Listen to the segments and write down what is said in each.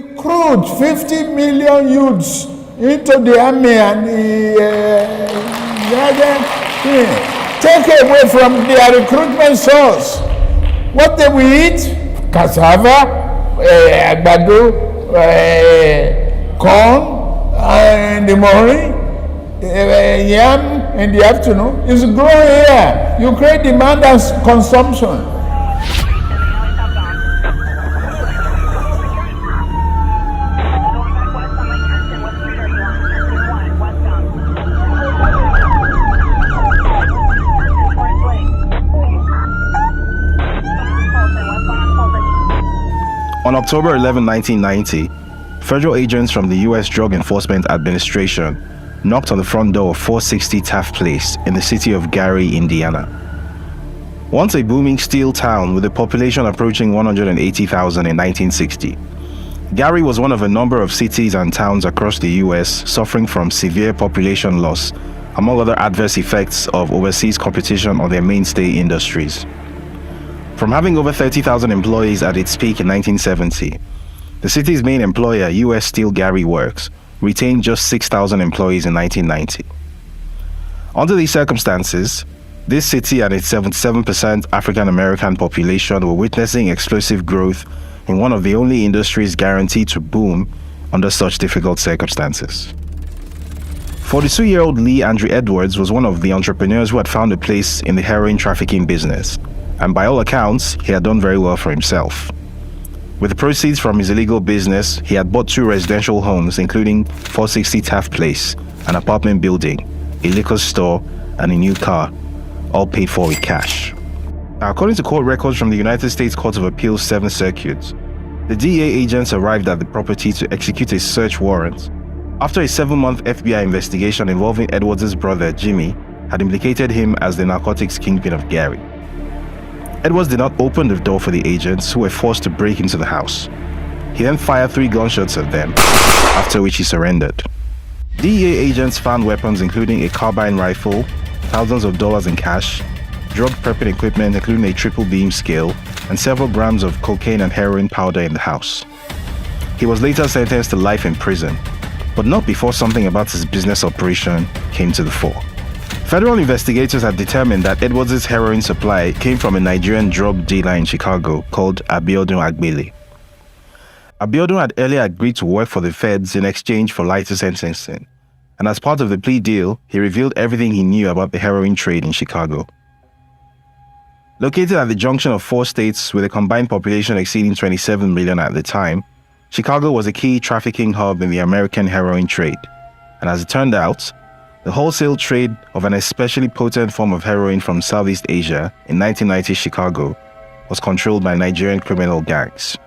recruit 50 million youths into the army and take away from their recruitment source. What they will eat? Cassava, àgbàdo, corn in the morning, yam in the afternoon. It's growing here. You create demand and consumption. On October 11, 1990, federal agents from the U.S. Drug Enforcement Administration knocked on the front door of 460 Taft Place in the city of Gary, Indiana. Once a booming steel town with a population approaching 180,000 in 1960, Gary was one of a number of cities and towns across the U.S. suffering from severe population loss, among other adverse effects of overseas competition on their mainstay industries. From having over 30,000 employees at its peak in 1970, the city's main employer, U.S. Steel Gary Works, retained just 6,000 employees in 1990. Under these circumstances, this city and its 77% African American population were witnessing explosive growth in one of the only industries guaranteed to boom under such difficult circumstances. 42-year-old Lee Andrew Edwards was one of the entrepreneurs who had found a place in the heroin trafficking business, and by all accounts, he had done very well for himself. With the proceeds from his illegal business, he had bought 2 residential homes, including 460 Taft Place, an apartment building, a liquor store, and a new car, all paid for with cash. Now, according to court records from the United States Court of Appeals 7th Circuit, the DEA agents arrived at the property to execute a search warrant after a 7-month FBI investigation involving Edwards' brother, Jimmy, had implicated him as the narcotics kingpin of Gary. Edwards did not open the door for the agents, who were forced to break into the house. He then fired 3 gunshots at them, after which he surrendered. DEA agents found weapons including a carbine rifle, thousands of dollars in cash, drug prepping equipment including a triple beam scale, and several grams of cocaine and heroin powder in the house. He was later sentenced to life in prison, but not before something about his business operation came to the fore. Federal investigators had determined that Edwards' heroin supply came from a Nigerian drug dealer in Chicago called Abiodun Agbele. Abiodun had earlier agreed to work for the feds in exchange for lighter sentencing, and as part of the plea deal, he revealed everything he knew about the heroin trade in Chicago. Located at the junction of 4 states with a combined population exceeding 27 million at the time, Chicago was a key trafficking hub in the American heroin trade, and as it turned out, the wholesale trade of an especially potent form of heroin from Southeast Asia in 1990 Chicago was controlled by Nigerian criminal gangs.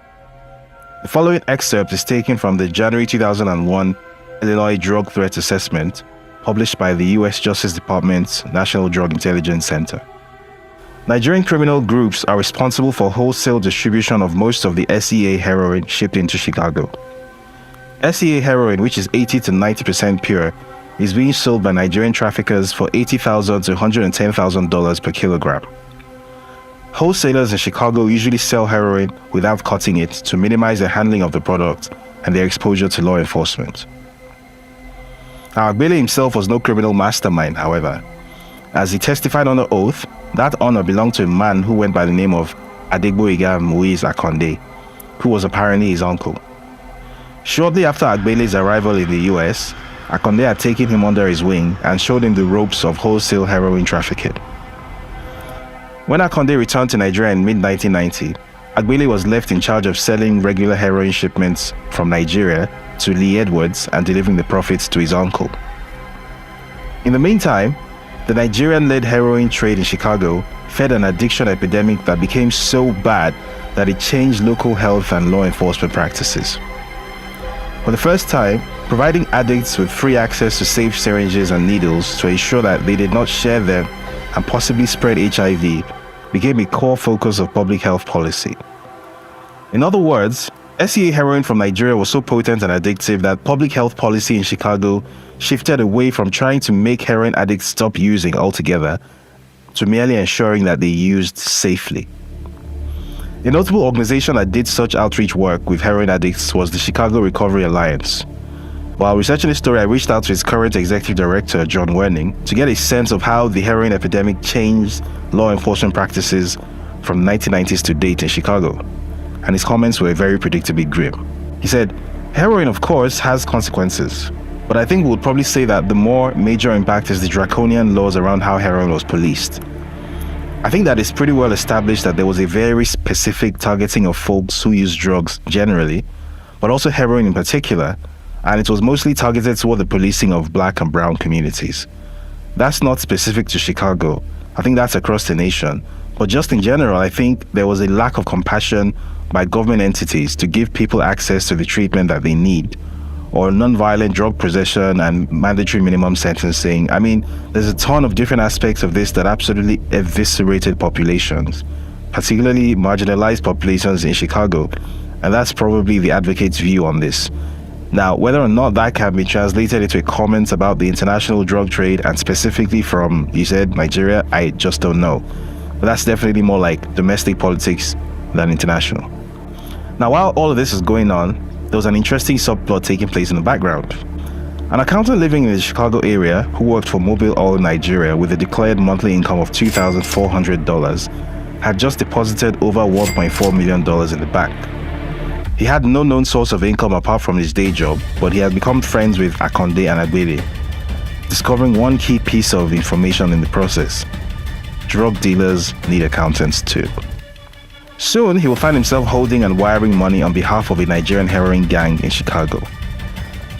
The following excerpt is taken from the January 2001 Illinois Drug Threat Assessment published by the U.S. Justice Department's National Drug Intelligence Center. Nigerian criminal groups are responsible for wholesale distribution of most of the SEA heroin shipped into Chicago. SEA heroin, which is 80 to 90% pure, is being sold by Nigerian traffickers for $80,000 to $110,000 per kilogram. Wholesalers in Chicago usually sell heroin without cutting it to minimize the handling of the product and their exposure to law enforcement. Now, Agbele himself was no criminal mastermind, however. As he testified under oath, that honor belonged to a man who went by the name of Adegboyega Muiz Akonde, who was apparently his uncle. Shortly after Agbele's arrival in the US, Akonde had taken him under his wing and showed him the ropes of wholesale heroin trafficking. When Akonde returned to Nigeria in mid-1990, Agbele was left in charge of selling regular heroin shipments from Nigeria to Lee Edwards and delivering the profits to his uncle. In the meantime, the Nigerian-led heroin trade in Chicago fed an addiction epidemic that became so bad that it changed local health and law enforcement practices. For the first time, providing addicts with free access to safe syringes and needles to ensure that they did not share them and possibly spread HIV became a core focus of public health policy. In other words, SEA heroin from Nigeria was so potent and addictive that public health policy in Chicago shifted away from trying to make heroin addicts stop using altogether to merely ensuring that they used safely. A notable organization that did such outreach work with heroin addicts was the Chicago Recovery Alliance. While researching this story, I reached out to its current executive director, John Werning, to get a sense of how the heroin epidemic changed law enforcement practices from the 1990s to date in Chicago. And his comments were very predictably grim. He said, "Heroin, of course, has consequences. But I think we would probably say that the more major impact is the draconian laws around how heroin was policed. I think that it's pretty well established that there was a very specific targeting of folks who use drugs generally, but also heroin in particular, and it was mostly targeted toward the policing of black and brown communities. That's not specific to Chicago. I think that's across the nation. But just in general, I think there was a lack of compassion by government entities to give people access to the treatment that they need, or non-violent drug possession and mandatory minimum sentencing. I mean, there's a ton of different aspects of this that absolutely eviscerated populations, particularly marginalized populations in Chicago, and that's probably the advocate's view on this. Now, whether or not that can be translated into a comment about the international drug trade, and specifically from, you said, Nigeria, I just don't know. But that's definitely more like domestic politics than international. Now, while all of this is going on, there was an interesting subplot taking place in the background. An accountant living in the Chicago area who worked for Mobil Oil Nigeria with a declared monthly income of $2,400 had just deposited over $1.4 million in the bank. He had no known source of income apart from his day job, but he had become friends with Akonde and Agbede, discovering one key piece of information in the process: drug dealers need accountants too. Soon, he will find himself holding and wiring money on behalf of a Nigerian heroin gang in Chicago.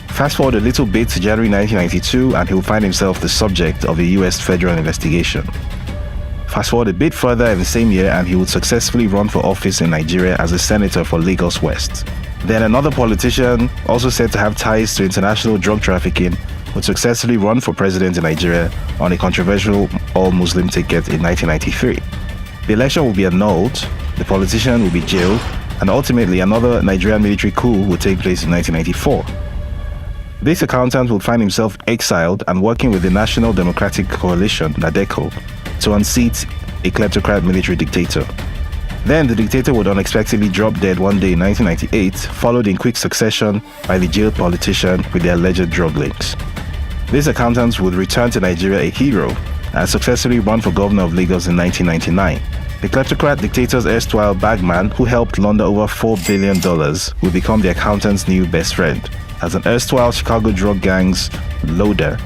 Fast forward a little bit to January 1992, and he will find himself the subject of a US federal investigation. Fast forward a bit further in the same year, and he would successfully run for office in Nigeria as a senator for Lagos West. Then another politician, also said to have ties to international drug trafficking, would successfully run for president in Nigeria on a controversial all-Muslim ticket in 1993. The election will be annulled, the politician will be jailed, and ultimately another Nigerian military coup will take place in 1994. This accountant would find himself exiled and working with the National Democratic Coalition, NADECO, to unseat a kleptocrat military dictator. Then the dictator would unexpectedly drop dead one day in 1998, followed in quick succession by the jailed politician with the alleged drug links. This accountant would return to Nigeria a hero and successfully run for governor of Lagos in 1999. The kleptocrat dictator's erstwhile bagman, who helped launder over $4 billion, would become the accountant's new best friend, as an erstwhile Chicago drug gang's loader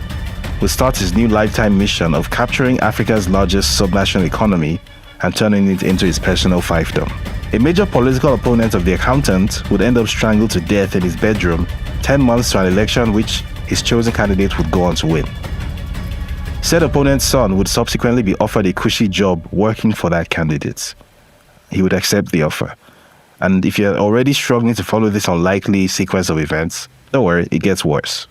would start his new lifetime mission of capturing Africa's largest subnational economy and turning it into his personal fiefdom. A major political opponent of the accountant would end up strangled to death in his bedroom 10 months to an election which his chosen candidate would go on to win. Said opponent's son would subsequently be offered a cushy job working for that candidate. He would accept the offer. And if you're already struggling to follow this unlikely sequence of events, don't worry, it gets worse.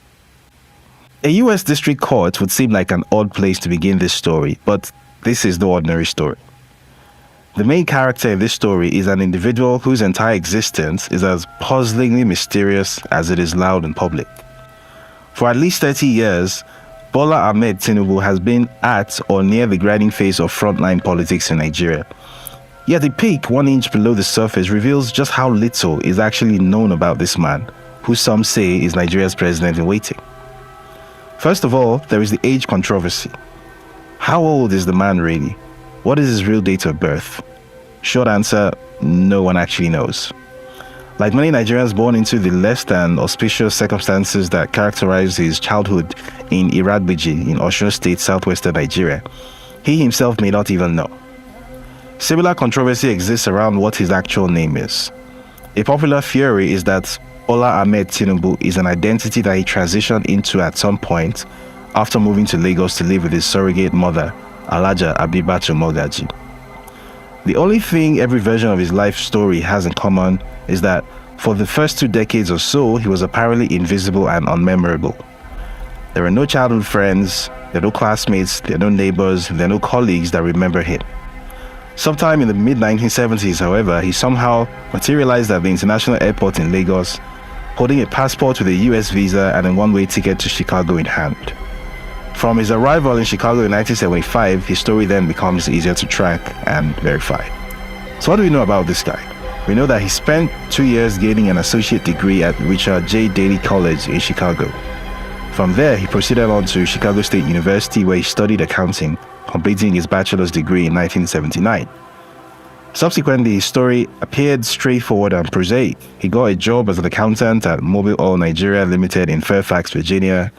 A US district court would seem like an odd place to begin this story, but this is no ordinary story. The main character in this story is an individual whose entire existence is as puzzlingly mysterious as it is loud and public. For at least 30 years, Bola Ahmed Tinubu has been at or near the grinding phase of frontline politics in Nigeria. Yet the peak 1 inch below the surface reveals just how little is actually known about this man, who some say is Nigeria's president in waiting. First of all, there is the age controversy. How old is the man really? What is his real date of birth? Short answer, no one actually knows. Like many Nigerians born into the less than auspicious circumstances that characterized his childhood in Iragbiji in Osun State, southwestern Nigeria, he himself may not even know. Similar controversy exists around what his actual name is. A popular theory is that Bola Ahmed Tinubu is an identity that he transitioned into at some point after moving to Lagos to live with his surrogate mother, Alhaja Abibatu Mogaji. The only thing every version of his life story has in common is that for the first 2 decades or so, he was apparently invisible and unmemorable. There are no childhood friends, there are no classmates, there are no neighbors, there are no colleagues that remember him. Sometime in the mid-1970s, however, he somehow materialized at the international airport in Lagos, holding a passport with a US visa and a one-way ticket to Chicago in hand. From his arrival in Chicago in 1975, his story then becomes easier to track and verify. So what do we know about this guy? We know that he spent 2 years gaining an associate degree at Richard J. Daley College in Chicago. From there, he proceeded on to Chicago State University, where he studied accounting, completing his bachelor's degree in 1979. Subsequently, his story appeared straightforward and prosaic. He got a job as an accountant at Mobil Oil Nigeria Limited in Fairfax, Virginia,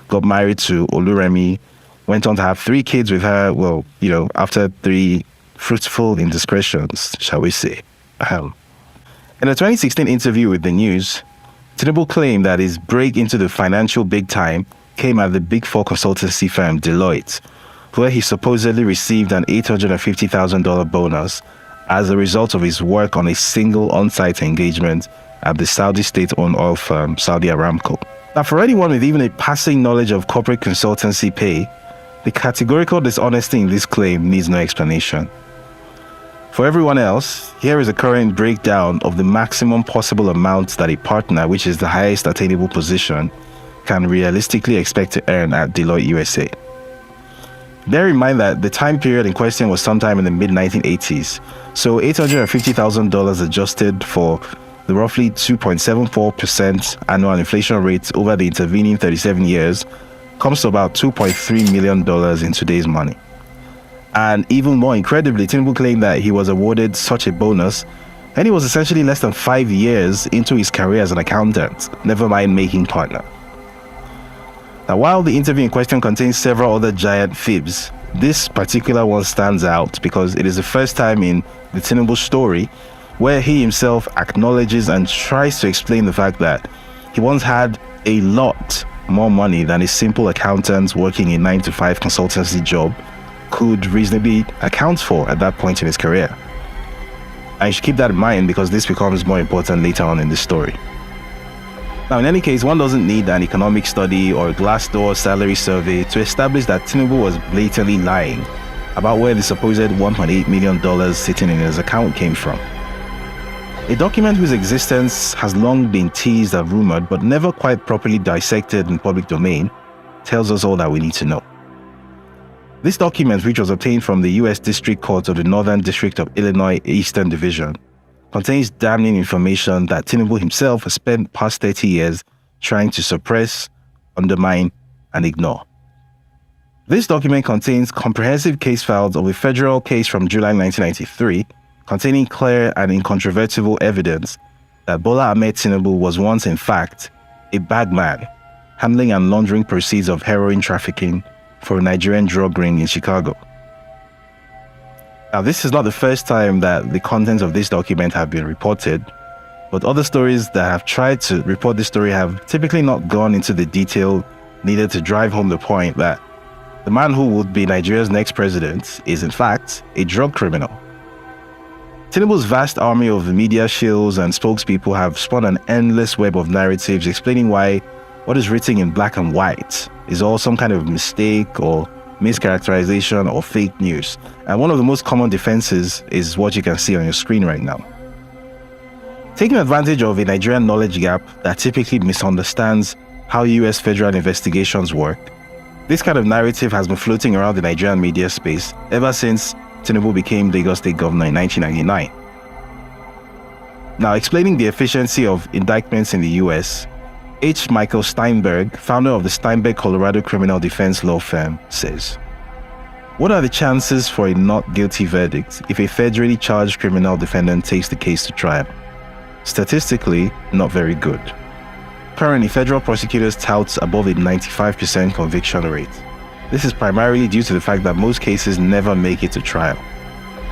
got married to Oluremi, went on to have 3 kids with her, after 3 fruitful indiscretions, shall we say. In a 2016 interview with The News, Tinubu claimed that his break into the financial big time came at the Big Four consultancy firm Deloitte, where he supposedly received an $850,000 bonus as a result of his work on a single on-site engagement at the Saudi state-owned oil firm Saudi Aramco. Now, for anyone with even a passing knowledge of corporate consultancy pay, the categorical dishonesty in this claim needs no explanation. For everyone else, here is a current breakdown of the maximum possible amount that a partner, which is the highest attainable position, can realistically expect to earn at Deloitte USA. Bear in mind that the time period in question was sometime in the mid-1980s, so $850,000 adjusted for the roughly 2.74% annual inflation rate over the intervening 37 years comes to about $2.3 million in today's money. And even more incredibly, Tinubu claimed that he was awarded such a bonus and he was essentially less than 5 years into his career as an accountant, never mind making partner. Now, while the interview in question contains several other giant fibs, this particular one stands out because it is the first time in the Tinubu story where he himself acknowledges and tries to explain the fact that he once had a lot more money than a simple accountant working a 9-to-5 consultancy job could reasonably account for at that point in his career. And you should keep that in mind because this becomes more important later on in the story. Now, in any case, one doesn't need an economic study or a Glassdoor salary survey to establish that Tinubu was blatantly lying about where the supposed $1.8 million sitting in his account came from. A document whose existence has long been teased and rumored but never quite properly dissected in public domain tells us all that we need to know. This document, which was obtained from the U.S. District Court of the Northern District of Illinois Eastern Division, contains damning information that Tinubu himself has spent the past 30 years trying to suppress, undermine, and ignore. This document contains comprehensive case files of a federal case from July 1993, containing clear and incontrovertible evidence that Bola Ahmed Tinubu was once, in fact, a bagman, handling and laundering proceeds of heroin trafficking for a Nigerian drug ring in Chicago. Now, this is not the first time that the contents of this document have been reported, but other stories that have tried to report this story have typically not gone into the detail needed to drive home the point that the man who would be Nigeria's next president is, in fact, a drug criminal. Tinubu's vast army of media shills and spokespeople have spun an endless web of narratives explaining why what is written in black and white is all some kind of mistake or mischaracterization or fake news. And one of the most common defenses is what you can see on your screen right now. Taking advantage of a Nigerian knowledge gap that typically misunderstands how US federal investigations work, this kind of narrative has been floating around the Nigerian media space ever since Tinubu became Lagos State Governor in 1999. Now, explaining the efficiency of indictments in the US, H. Michael Steinberg, founder of the Steinberg Colorado criminal defense law firm, says, "What are the chances for a not guilty verdict if a federally charged criminal defendant takes the case to trial? Statistically, not very good. Currently, federal prosecutors tout above a 95% conviction rate. This is primarily due to the fact that most cases never make it to trial.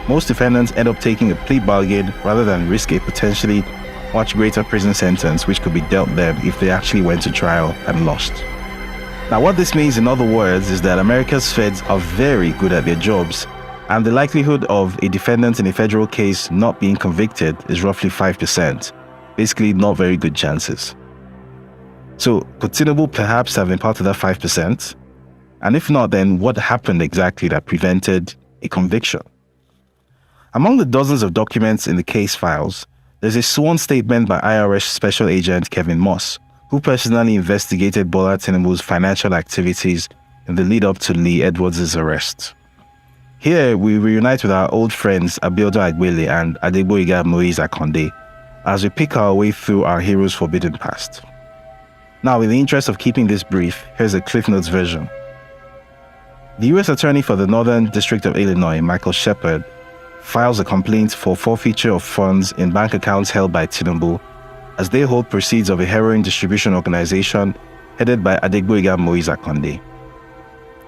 Most defendants end up taking a plea bargain rather than risk a potentially much greater prison sentence which could be dealt them if they actually went to trial and lost." Now, what this means in other words is that America's feds are very good at their jobs, and the likelihood of a defendant in a federal case not being convicted is roughly 5%. Basically, not very good chances. So, could Tinubu perhaps have been part of that 5%? And if not, then what happened exactly that prevented a conviction? Among the dozens of documents in the case files, there's a sworn statement by IRS Special Agent Kevin Moss, who personally investigated Bola Tinubu's financial activities in the lead-up to Lee Edwards' arrest. Here, we reunite with our old friends Abiodun Agbele and Adegboyega Moise Akande as we pick our way through our heroes' forbidden past. Now, in the interest of keeping this brief, here's a Cliff Notes version. The U.S. Attorney for the Northern District of Illinois, Michael Shepard, files a complaint for forfeiture of funds in bank accounts held by Tinubu as they hold proceeds of a heroin distribution organization headed by Adegboyega Moise Akande.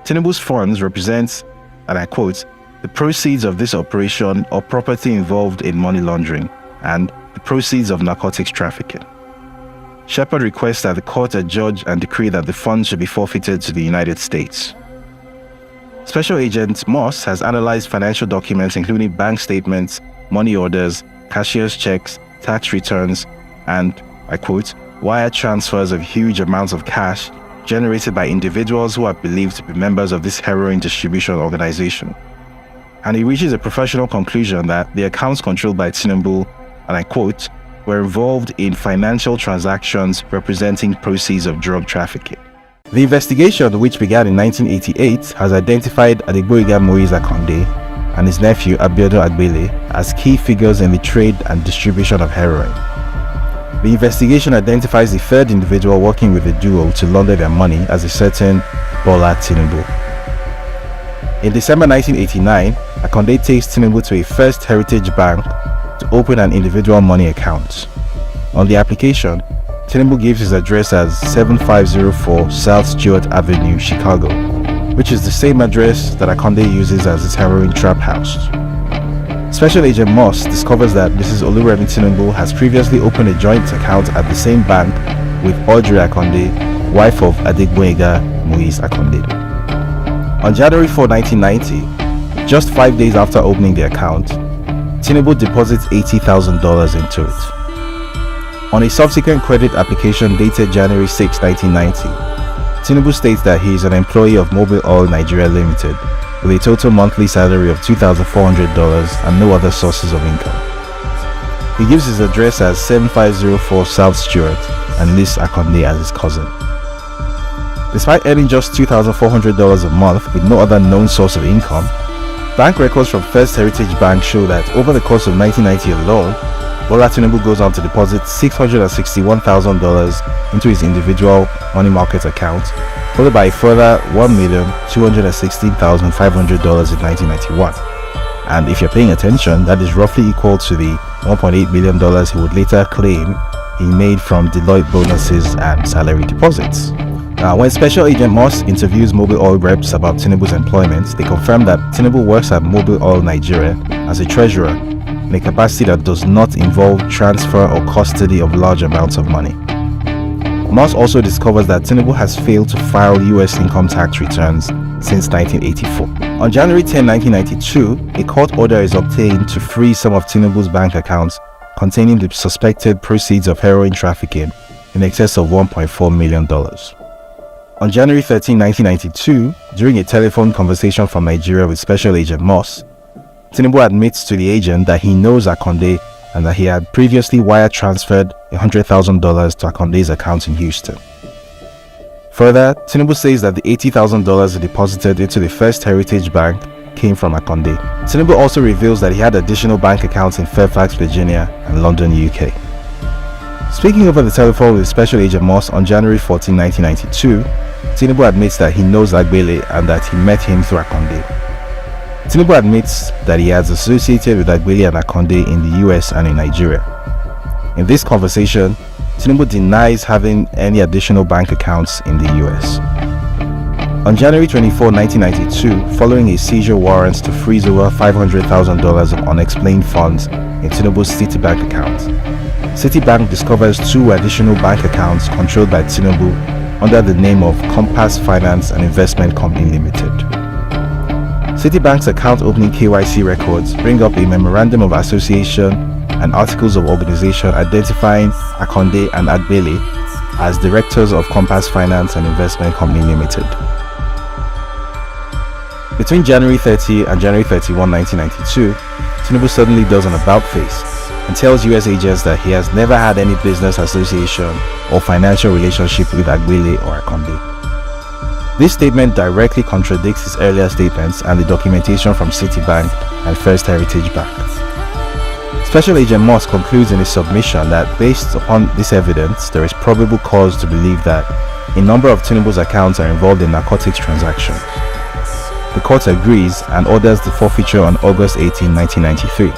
Tinubu's funds represent, and I quote, the proceeds of this operation or property involved in money laundering and the proceeds of narcotics trafficking. Shepard requests that the court adjudge and decree that the funds should be forfeited to the United States. Special Agent Moss has analyzed financial documents including bank statements, money orders, cashier's checks, tax returns, and, I quote, wire transfers of huge amounts of cash generated by individuals who are believed to be members of this heroin distribution organization. And he reaches a professional conclusion that the accounts controlled by Tinubu, and I quote, were involved in financial transactions representing proceeds of drug trafficking. The investigation, which began in 1988, has identified Adegboyega Moise Akande and his nephew Abiodun Agbele as key figures in the trade and distribution of heroin. The investigation identifies the third individual working with the duo to launder their money as a certain Bola Tinubu. In December 1989, Akande takes Tinubu to a First Heritage Bank to open an individual money account. On the application, Tinubu gives his address as 7504 South Stewart Avenue, Chicago, which is the same address that Akande uses as his heroin trap house. Special Agent Moss discovers that Mrs. Oluremi Tinubu has previously opened a joint account at the same bank with Audrey Akande, wife of Adegboyega Moise Akande. On January 4, 1990, just 5 days after opening the account, Tinubu deposits $80,000 into it. On a subsequent credit application dated January 6, 1990, Tinubu states that he is an employee of Mobil Oil Nigeria Limited with a total monthly salary of $2,400 and no other sources of income. He gives his address as 7504 South Stewart and lists Akande as his cousin. Despite earning just $2,400 a month with no other known source of income, bank records from First Heritage Bank show that over the course of 1990 alone, Bola Tinubu goes on to deposit $661,000 into his individual money market account, followed by a further $1,216,500 in 1991. And if you're paying attention, that is roughly equal to the $1.8 million he would later claim he made from Deloitte bonuses and salary deposits. Now, when Special Agent Moss interviews Mobil Oil reps about Tinubu's employment, they confirm that Tinubu works at Mobil Oil Nigeria as a treasurer in a capacity that does not involve transfer or custody of large amounts of money. Moss also discovers that Tinubu has failed to file US income tax returns since 1984. On January 10, 1992, a court order is obtained to freeze some of Tinubu's bank accounts containing the suspected proceeds of heroin trafficking in excess of $1.4 million. On January 13, 1992, during a telephone conversation from Nigeria with Special Agent Moss, Tinubu admits to the agent that he knows Akande and that he had previously wire transferred $100,000 to Akande's account in Houston. Further, Tinubu says that the $80,000 he deposited into the First Heritage Bank came from Akande. Tinubu also reveals that he had additional bank accounts in Fairfax, Virginia and London, UK. Speaking over the telephone with Special Agent Moss on January 14, 1992, Tinubu admits that he knows Agbele and that he met him through Akande. Tinubu admits that he has associated with Agbele and Akande in the US and in Nigeria. In this conversation, Tinubu denies having any additional bank accounts in the US. On January 24, 1992, following a seizure warrant to freeze over $500,000 of unexplained funds in Tinubu's Citibank account, Citibank discovers two additional bank accounts controlled by Tinubu under the name of Compass Finance and Investment Company Limited. Citibank's account opening KYC records bring up a memorandum of association and articles of organization identifying Akande and Agbele as directors of Compass Finance and Investment Company Limited. Between January 30 and January 31, 1992, Tinubu suddenly does an about-face and tells US agents that he has never had any business association or financial relationship with Agbele or Akande. This statement directly contradicts his earlier statements and the documentation from Citibank and First Heritage Bank. Special Agent Moss concludes in his submission that based upon this evidence, there is probable cause to believe that a number of Tinubu's accounts are involved in narcotics transactions. The court agrees and orders the forfeiture on August 18, 1993.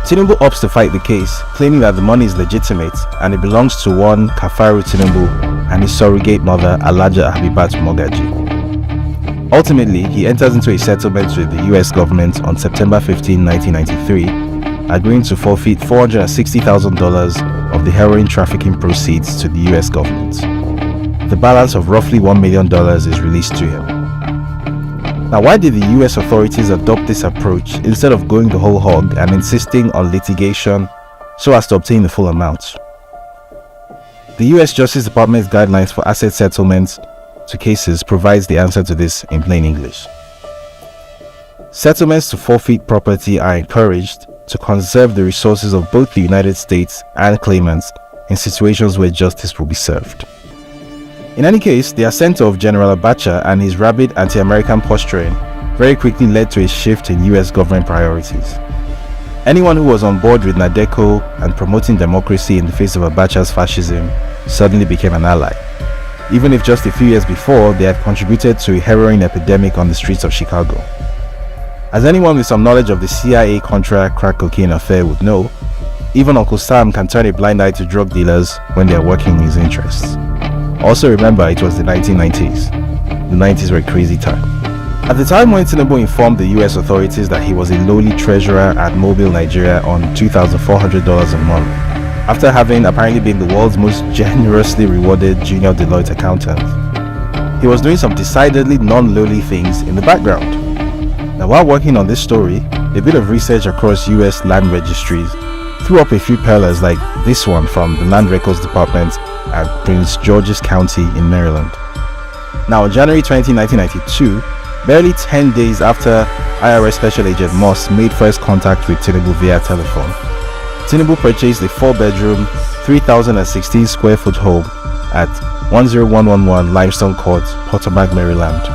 Tinubu opts to fight the case, claiming that the money is legitimate and it belongs to one Kafaru Tinubu and his surrogate mother Alhaja Habibat Mogaji. Ultimately, he enters into a settlement with the US government on September 15, 1993, agreeing to forfeit $460,000 of the heroin trafficking proceeds to the US government. The balance of roughly $1 million is released to him. Now, why did the US authorities adopt this approach instead of going the whole hog and insisting on litigation so as to obtain the full amount? The US Justice Department's guidelines for asset settlements to cases provides the answer to this in plain English. Settlements to forfeit property are encouraged to conserve the resources of both the United States and claimants in situations where justice will be served. In any case, the ascent of General Abacha and his rabid anti-American posturing very quickly led to a shift in US government priorities. Anyone who was on board with Nadeco and promoting democracy in the face of Abacha's fascism suddenly became an ally, even if just a few years before they had contributed to a heroin epidemic on the streets of Chicago. As anyone with some knowledge of the CIA-Contra crack cocaine affair would know, even Uncle Sam can turn a blind eye to drug dealers when they are working in his interests. Also remember, it was the 1990s. The 90s were a crazy time. At the time when Tinubu informed the US authorities that he was a lowly treasurer at Mobile, Nigeria on $2,400 a month, after having apparently been the world's most generously rewarded junior Deloitte accountant, he was doing some decidedly non-lowly things in the background. Now, while working on this story, a bit of research across US land registries threw up a few pearlers like this one from the Land Records Department at Prince George's County in Maryland. Now, on January 20, 1992, barely 10 days after IRS Special Agent Moss made first contact with Tinubu via telephone, Tinubu purchased a 4-bedroom, 3,016 square foot home at 10111 Limestone Court, Potomac, Maryland,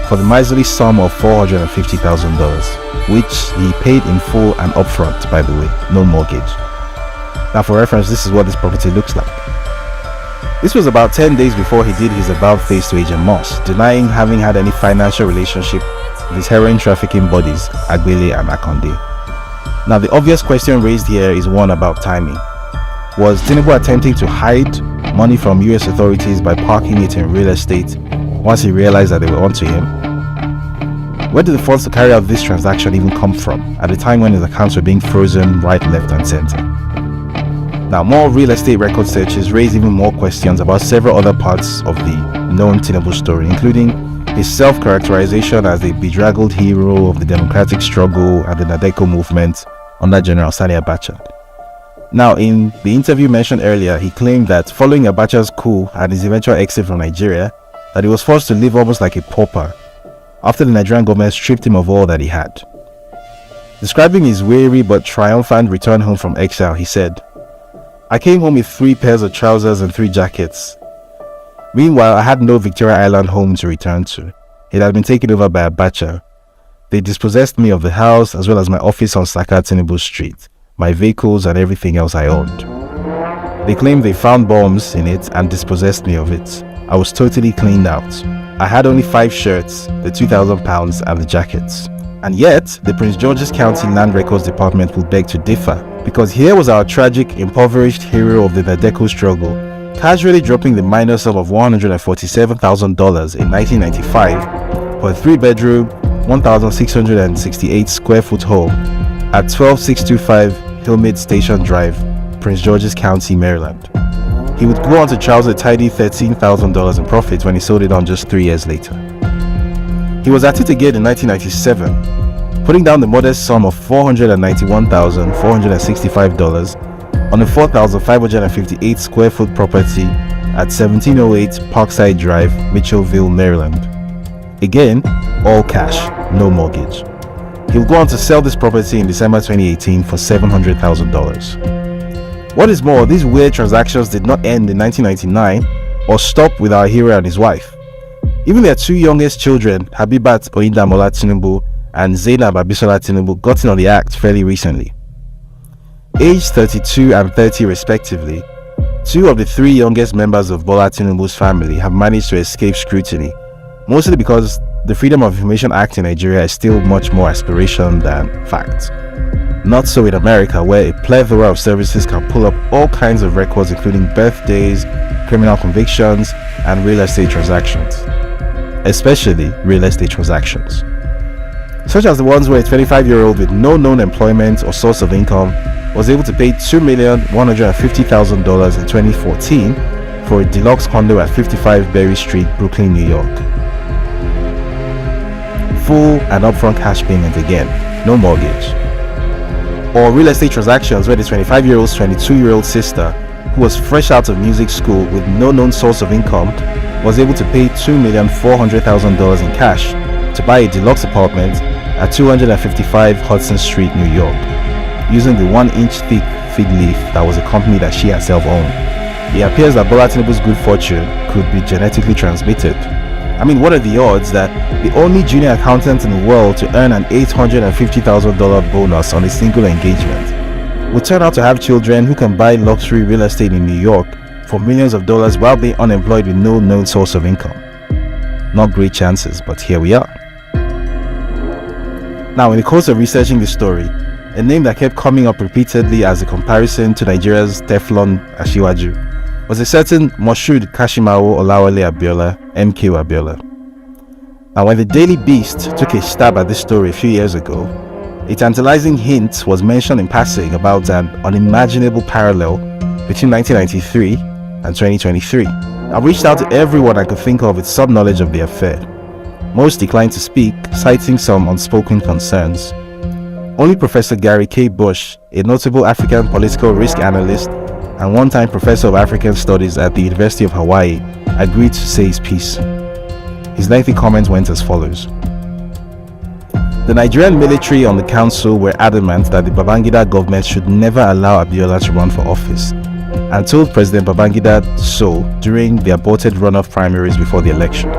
for the miserly sum of $450,000, which he paid in full and upfront, by the way, no mortgage. Now, for reference, this is what this property looks like. This was about 10 days before he did his about-face to Agent Moss, denying having had any financial relationship with his heroin trafficking buddies, Agbele and Akonde. Now, the obvious question raised here is one about timing. Was Tinubu attempting to hide money from US authorities by parking it in real estate once he realized that they were onto him? Where did the funds to carry out this transaction even come from at a time when his accounts were being frozen right, left and center? Now, more real estate record searches raise even more questions about several other parts of the known Tinubu story, including his self-characterization as a bedraggled hero of the democratic struggle and the Nadeco movement under General Sani Abacha. Now, in the interview mentioned earlier, he claimed that following Abacha's coup and his eventual exit from Nigeria, that he was forced to live almost like a pauper after the Nigerian government stripped him of all that he had. Describing his weary but triumphant return home from exile, he said, "I came home with 3 pairs of trousers and 3 jackets. Meanwhile, I had no Victoria Island home to return to. It had been taken over by Abacha. They dispossessed me of the house as well as my office on Saka Tinubu Street, my vehicles and everything else I owned. They claimed they found bombs in it and dispossessed me of it. I was totally cleaned out. I had only 5 shirts, the £2,000 and the jackets." And yet, the Prince George's County Land Records Department will beg to differ, because here was our tragic, impoverished hero of the Nadeco struggle, casually dropping the minor sum of $147,000 in 1995 for a 3-bedroom, 1,668 square foot home at 12625 Hillmead Station Drive, Prince George's County, Maryland. He would go on to chouse a tidy $13,000 in profit when he sold it on just 3 years later. He was at it again in 1997, putting down the modest sum of $491,465 on a 4,558 square foot property at 1708 Parkside Drive, Mitchellville, Maryland. Again, all cash, no mortgage. He will go on to sell this property in December 2018 for $700,000. What is more, these weird transactions did not end in 1999 or stop with our hero and his wife. Even their two youngest children, Habibat Oyindamola Tinubu and Zainab Abisola Tinubu, got in on the act fairly recently. Aged 32 and 30 respectively, two of the three youngest members of Bola Tinubu's family have managed to escape scrutiny, mostly because the Freedom of Information Act in Nigeria is still much more aspiration than fact. Not so in America, where a plethora of services can pull up all kinds of records including birthdays, criminal convictions, and real estate transactions. Especially real estate transactions. Such as the ones where a 25-year-old with no known employment or source of income was able to pay $2,150,000 in 2014 for a deluxe condo at 55 Berry Street, Brooklyn, New York. Full and upfront cash payment again, no mortgage. Or real estate transactions where the 25-year-old's 22-year-old sister, who was fresh out of music school with no known source of income, was able to pay $2,400,000 in cash to buy a deluxe apartment at 255 Hudson Street, New York, using the 1-inch thick fig leaf that was a company that she herself owned. It appears that Bola Tinubu's good fortune could be genetically transmitted. I mean, what are the odds that the only junior accountant in the world to earn an $850,000 bonus on a single engagement will turn out to have children who can buy luxury real estate in New York for millions of dollars while being unemployed with no known source of income? Not great chances, but here we are. Now, in the course of researching this story, a name that kept coming up repeatedly as a comparison to Nigeria's Teflon Ashiwaju was a certain Moshood Kashimawo Olawale Abiola, MK Abiola. Now, when the Daily Beast took a stab at this story a few years ago, a tantalizing hint was mentioned in passing about an unimaginable parallel between 1993 and 2023. I reached out to everyone I could think of with some knowledge of the affair. Most declined to speak, citing some unspoken concerns. Only Professor Gary K. Bush, a notable African political risk analyst and one-time professor of African studies at the University of Hawaii, agreed to say his piece. His lengthy comment went as follows. The Nigerian military on the council were adamant that the Babangida government should never allow Abiola to run for office, and told President Babangida so during the aborted runoff primaries before the election.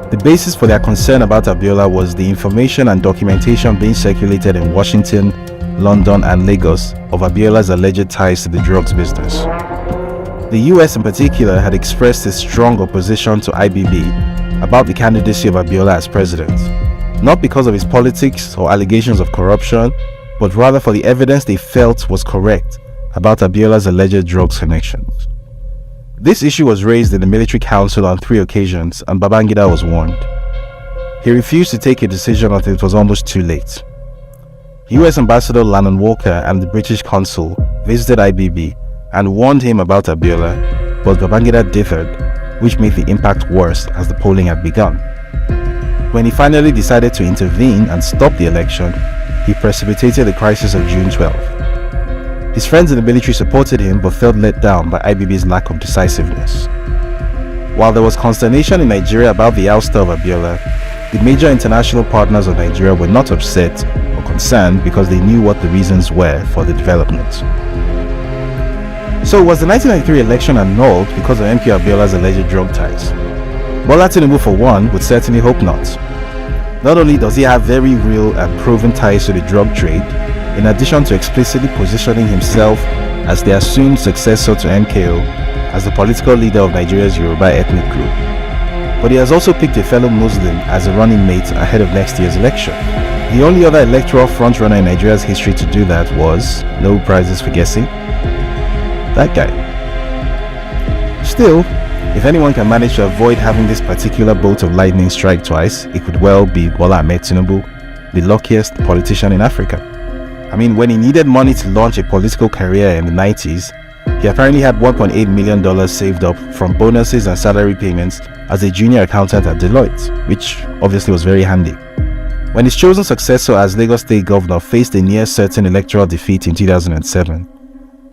The basis for their concern about Abiola was the information and documentation being circulated in Washington, London, and Lagos of Abiola's alleged ties to the drugs business. The US in particular had expressed its strong opposition to IBB about the candidacy of Abiola as president, not because of his politics or allegations of corruption, but rather for the evidence they felt was correct about Abiola's alleged drugs connections. This issue was raised in the military council on 3 occasions, and Babangida was warned. He refused to take a decision until it was almost too late. US Ambassador Lannon Walker and the British consul visited IBB and warned him about Abiola, but Babangida differed, which made the impact worse as the polling had begun. When he finally decided to intervene and stop the election, he precipitated the crisis of June 12. His friends in the military supported him but felt let down by IBB's lack of decisiveness. While there was consternation in Nigeria about the ouster of Abiola, the major international partners of Nigeria were not upset or concerned because they knew what the reasons were for the development. So was the 1993 election annulled because of MK Abiola's alleged drug ties? Bola Tinubu, for one, would certainly hope not. Not only does he have very real and proven ties to the drug trade, in addition to explicitly positioning himself as the assumed successor to MKO as the political leader of Nigeria's Yoruba ethnic group, but he has also picked a fellow Muslim as a running mate ahead of next year's election. The only other electoral frontrunner in Nigeria's history to do that was, no prizes for guessing, that guy. Still, if anyone can manage to avoid having this particular bolt of lightning strike twice, it could well be Bola Ahmed Tinubu, the luckiest politician in Africa. I mean, when he needed money to launch a political career in the 90s, he apparently had $1.8 million saved up from bonuses and salary payments as a junior accountant at Deloitte, which obviously was very handy. When his chosen successor as Lagos State Governor faced a near-certain electoral defeat in 2007,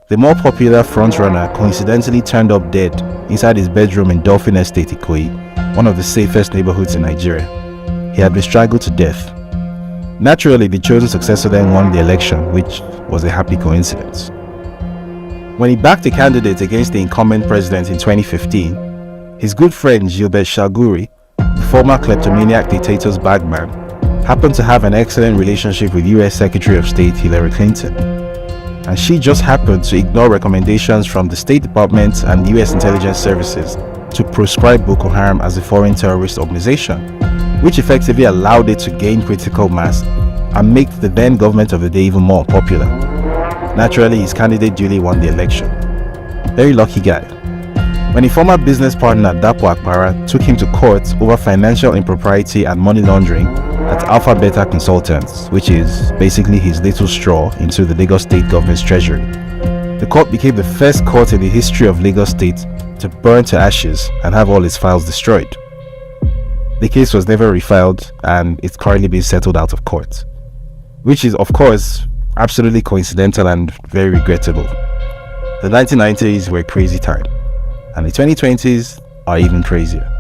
the more popular frontrunner coincidentally turned up dead inside his bedroom in Dolphin Estate, Ikoyi, one of the safest neighborhoods in Nigeria. He had been strangled to death. Naturally, the chosen successor then won the election, which was a happy coincidence. When he backed a candidate against the incumbent president in 2015, His good friend Gilbert Chaguri, the former kleptomaniac dictator's bagman, happened to have an excellent relationship with US Secretary of State Hillary Clinton. And she just happened to ignore recommendations from the State Department and US intelligence services to proscribe Boko Haram as a foreign terrorist organization, which effectively allowed it to gain critical mass and make the then government of the day even more popular. Naturally, his candidate duly won the election. Very lucky guy. When a former business partner, Dapo Akpara, took him to court over financial impropriety and money laundering at Alpha Beta Consultants, which is basically his little straw into the Lagos State government's treasury, the court became the first court in the history of Lagos State to burn to ashes and have all its files destroyed. The case was never refiled and it's currently being settled out of court, which is, of course, absolutely coincidental and very regrettable. The 1990s were a crazy time, and the 2020s are even crazier.